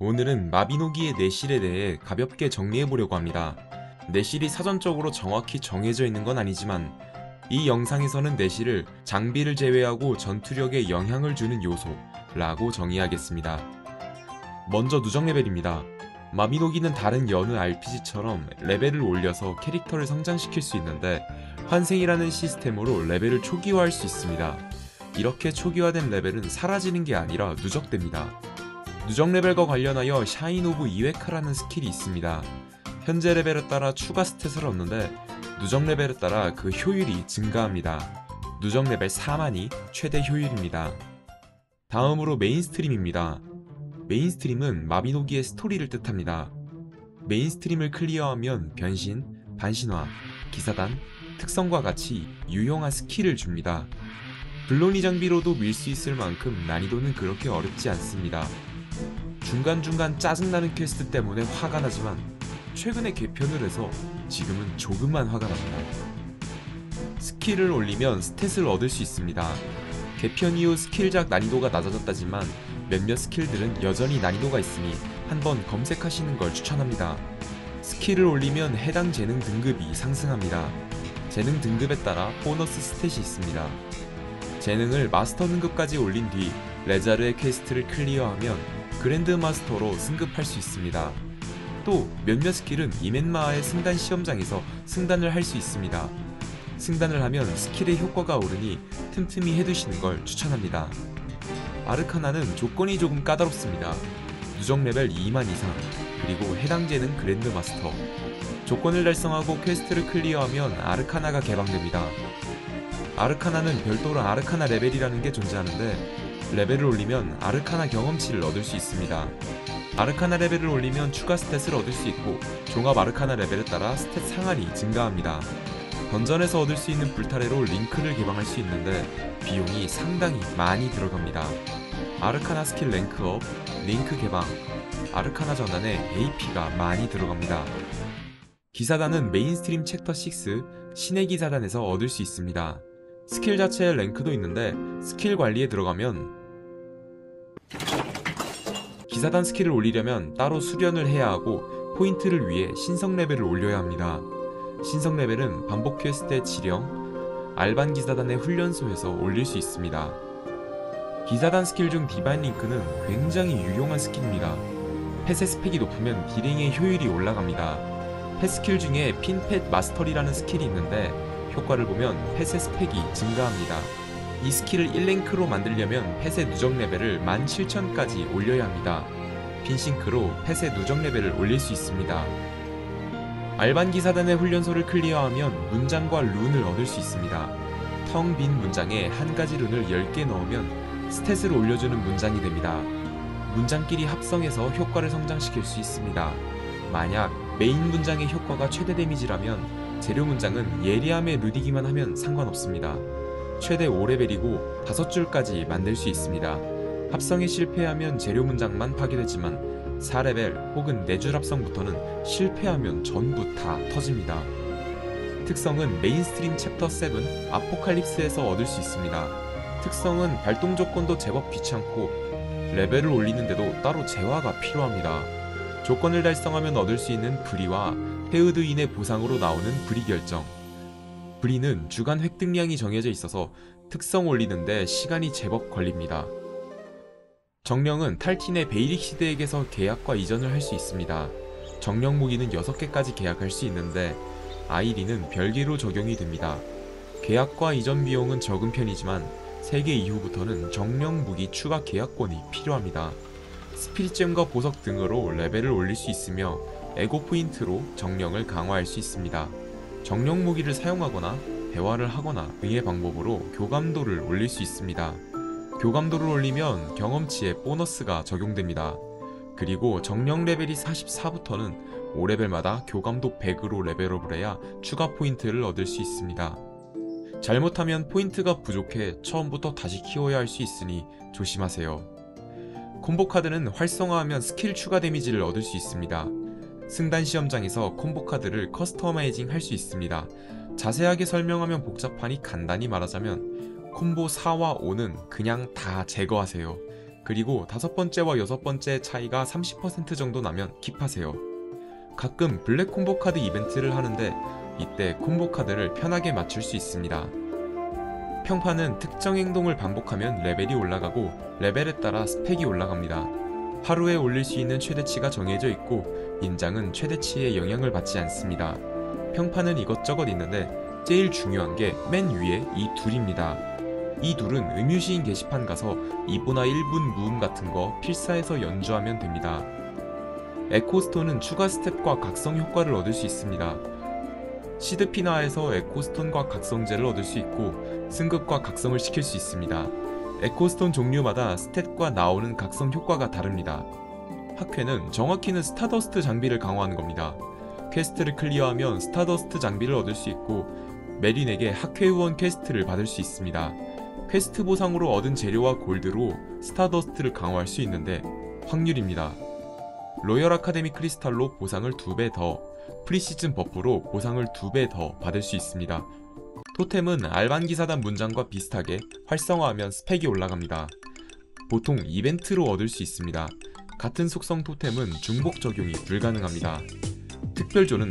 오늘은 마비노기의 내실에 대해 가볍게 정리해보려고 합니다. 내실이 사전적으로 정확히 정해져 있는 건 아니지만 이 영상에서는 내실을 장비를 제외하고 전투력에 영향을 주는 요소라고 정의하겠습니다. 먼저 누적 레벨입니다. 마비노기는 다른 여느 RPG처럼 레벨을 올려서 캐릭터를 성장시킬 수 있는데 환생이라는 시스템으로 레벨을 초기화할 수 있습니다. 이렇게 초기화된 레벨은 사라지는 게 아니라 누적됩니다. 누적 레벨과 관련하여 샤인 오브 이웨카라는 스킬이 있습니다. 현재 레벨에 따라 추가 스탯을 얻는데 누적 레벨에 따라 그 효율이 증가합니다. 누적 레벨 4만이 최대 효율입니다. 다음으로 메인스트림입니다. 메인스트림은 마비노기의 스토리를 뜻합니다. 메인스트림을 클리어하면 변신, 반신화, 기사단, 특성과 같이 유용한 스킬을 줍니다. 블로니 장비로도 밀 수 있을 만큼 난이도는 그렇게 어렵지 않습니다. 중간중간 짜증나는 퀘스트 때문에 화가 나지만 최근에 개편을 해서 지금은 조금만 화가 납니다. 스킬을 올리면 스탯을 얻을 수 있습니다. 개편 이후 스킬작 난이도가 낮아졌다지만 몇몇 스킬들은 여전히 난이도가 있으니 한번 검색하시는 걸 추천합니다. 스킬을 올리면 해당 재능 등급이 상승합니다. 재능 등급에 따라 보너스 스탯이 있습니다. 재능을 마스터 등급까지 올린 뒤 레자르의 퀘스트를 클리어하면 그랜드 마스터로 승급할 수 있습니다. 또 몇몇 스킬은 이멘마의 승단 시험장에서 승단을 할 수 있습니다. 승단을 하면 스킬의 효과가 오르니 틈틈이 해두시는 걸 추천합니다. 아르카나는 조건이 조금 까다롭습니다. 누적 레벨 2만 이상, 그리고 해당 재능 그랜드 마스터. 조건을 달성하고 퀘스트를 클리어하면 아르카나가 개방됩니다. 아르카나는 별도로 아르카나 레벨이라는 게 존재하는데 레벨을 올리면 아르카나 경험치를 얻을 수 있습니다. 아르카나 레벨을 올리면 추가 스탯을 얻을 수 있고 종합 아르카나 레벨에 따라 스탯 상한이 증가합니다. 던전에서 얻을 수 있는 불타래로 링크를 개방할 수 있는데 비용이 상당히 많이 들어갑니다. 아르카나 스킬 랭크업, 링크 개방, 아르카나 전환에 AP가 많이 들어갑니다. 기사단은 메인스트림 챕터 6 신의 기사단에서 얻을 수 있습니다. 스킬 자체의 랭크도 있는데 스킬 관리에 들어가면 기사단 스킬을 올리려면 따로 수련을 해야 하고 포인트를 위해 신성 레벨을 올려야 합니다. 신성 레벨은 반복 퀘스트의 지령, 알반 기사단의 훈련소에서 올릴 수 있습니다. 기사단 스킬 중 디바인 링크는 굉장히 유용한 스킬입니다. 펫의 스펙이 높으면 딜링의 효율이 올라갑니다. 펫 스킬 중에 핀펫 마스터리라는 스킬이 있는데 효과를 보면 펫의 스펙이 증가합니다. 이 스킬을 1랭크로 만들려면 펫의 누적 레벨을 17,000까지 올려야 합니다. 빈싱크로 펫의 누적 레벨을 올릴 수 있습니다. 알반 기사단의 훈련소를 클리어하면 문장과 룬을 얻을 수 있습니다. 텅 빈 문장에 한 가지 룬을 10개 넣으면 스탯을 올려주는 문장이 됩니다. 문장끼리 합성해서 효과를 성장시킬 수 있습니다. 만약 메인 문장의 효과가 최대 데미지라면 재료 문장은 예리함에 누리기만 하면 상관없습니다. 최대 5레벨이고 5줄까지 만들 수 있습니다. 합성에 실패하면 재료 문장만 파괴되지만 4레벨 혹은 4줄 합성부터는 실패하면 전부 다 터집니다. 특성은 메인스트림 챕터 7 아포칼립스에서 얻을 수 있습니다. 특성은 발동 조건도 제법 귀찮고 레벨을 올리는데도 따로 재화가 필요합니다. 조건을 달성하면 얻을 수 있는 브리와 페우드인의 보상으로 나오는 브리 결정. 브리는 주간 획득량이 정해져 있어서 특성 올리는데 시간이 제법 걸립니다. 정령은 탈틴의 베이릭시드에게서 계약과 이전을 할 수 있습니다. 정령 무기는 6개까지 계약할 수 있는데 아이리는 별개로 적용이 됩니다. 계약과 이전 비용은 적은 편이지만 3개 이후부터는 정령 무기 추가 계약권이 필요합니다. 스피릿잼과 보석 등으로 레벨을 올릴 수 있으며 에고 포인트로 정령을 강화할 수 있습니다. 정령 무기를 사용하거나 대화를 하거나 등의 방법으로 교감도를 올릴 수 있습니다. 교감도를 올리면 경험치에 보너스가 적용됩니다. 그리고 정령 레벨이 44부터는 5레벨마다 교감도 100으로 레벨업을 해야 추가 포인트를 얻을 수 있습니다. 잘못하면 포인트가 부족해 처음부터 다시 키워야 할 수 있으니 조심하세요. 콤보 카드는 활성화하면 스킬 추가 데미지를 얻을 수 있습니다. 승단 시험장에서 콤보 카드를 커스터마이징 할 수 있습니다. 자세하게 설명하면 복잡하니 간단히 말하자면 콤보 4와 5는 그냥 다 제거하세요. 그리고 5번째와 6번째의 차이가 30% 정도 나면 킵하세요. 가끔 블랙 콤보 카드 이벤트를 하는데 이때 콤보 카드를 편하게 맞출 수 있습니다. 평판은 특정 행동을 반복하면 레벨이 올라가고 레벨에 따라 스펙이 올라갑니다. 하루에 올릴 수 있는 최대치가 정해져 있고 인장은 최대치에 영향을 받지 않습니다. 평판은 이것저것 있는데 제일 중요한 게 맨 위에 이 둘입니다. 이 둘은 음유시인 게시판 가서 2부나 1분 무음 같은 거 필사해서 연주하면 됩니다. 에코스톤은 추가 스탯과 각성 효과를 얻을 수 있습니다. 시드피나에서 에코스톤과 각성제를 얻을 수 있고 승급과 각성을 시킬 수 있습니다. 에코스톤 종류마다 스탯과 나오는 각성 효과가 다릅니다. 학회는 정확히는 스타더스트 장비를 강화하는 겁니다. 퀘스트를 클리어하면 스타더스트 장비를 얻을 수 있고 메린에게 학회의원 퀘스트를 받을 수 있습니다. 퀘스트 보상으로 얻은 재료와 골드로 스타더스트를 강화할 수 있는데 확률입니다. 로열 아카데미 크리스탈로 보상을 2배 더, 프리시즌 버프로 보상을 2배 더 받을 수 있습니다. 토템은 알반기사단 문장과 비슷하게 활성화하면 스펙이 올라갑니다. 보통 이벤트로 얻을 수 있습니다. 같은 속성 토템은 중복 적용이 불가능합니다. 특별조는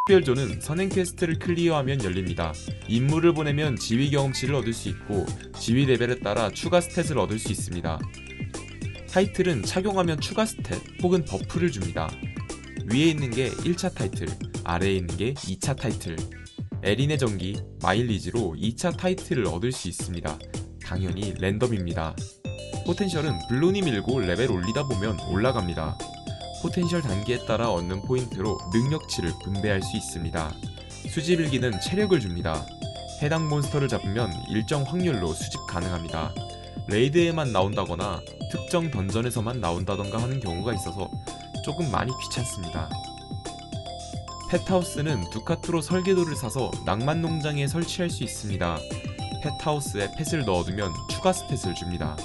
특별조는 선행 퀘스트를 클리어하면 열립니다. 임무를 보내면 지휘 경험치를 얻을 수 있고 지휘 레벨에 따라 추가 스탯을 얻을 수 있습니다. 타이틀은 착용하면 추가 스탯 혹은 버프를 줍니다. 위에 있는 게 1차 타이틀, 아래에 있는 게 2차 타이틀. 에린의 전기, 마일리지로 2차 타이틀을 얻을 수 있습니다. 당연히 랜덤입니다. 포텐셜은 블룬이 밀고 레벨 올리다 보면 올라갑니다. 포텐셜 단계에 따라 얻는 포인트로 능력치를 분배할 수 있습니다. 수집일기는 체력을 줍니다. 해당 몬스터를 잡으면 일정 확률로 수집 가능합니다. 레이드에만 나온다거나 특정 던전에서만 나온다던가 하는 경우가 있어서 조금 많이 귀찮습니다. 펫하우스는 두카트로 설계도를 사서 낭만농장에 설치할 수 있습니다. 펫하우스에 펫을 넣어두면 추가 스탯을 줍니다.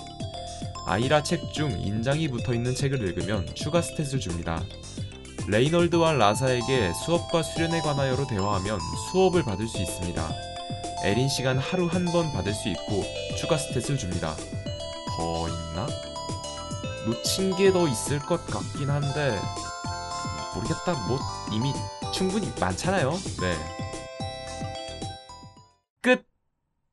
아이라 책 중 인장이 붙어있는 책을 읽으면 추가 스탯을 줍니다. 레이널드와 라사에게 수업과 수련에 관하여로 대화하면 수업을 받을 수 있습니다. 에린 시간 하루 한 번 받을 수 있고 추가 스탯을 줍니다. 더 있나? 놓친 게 더 있을 것 같긴 한데 모르겠다. 뭐 이미 충분히 많잖아요. 네.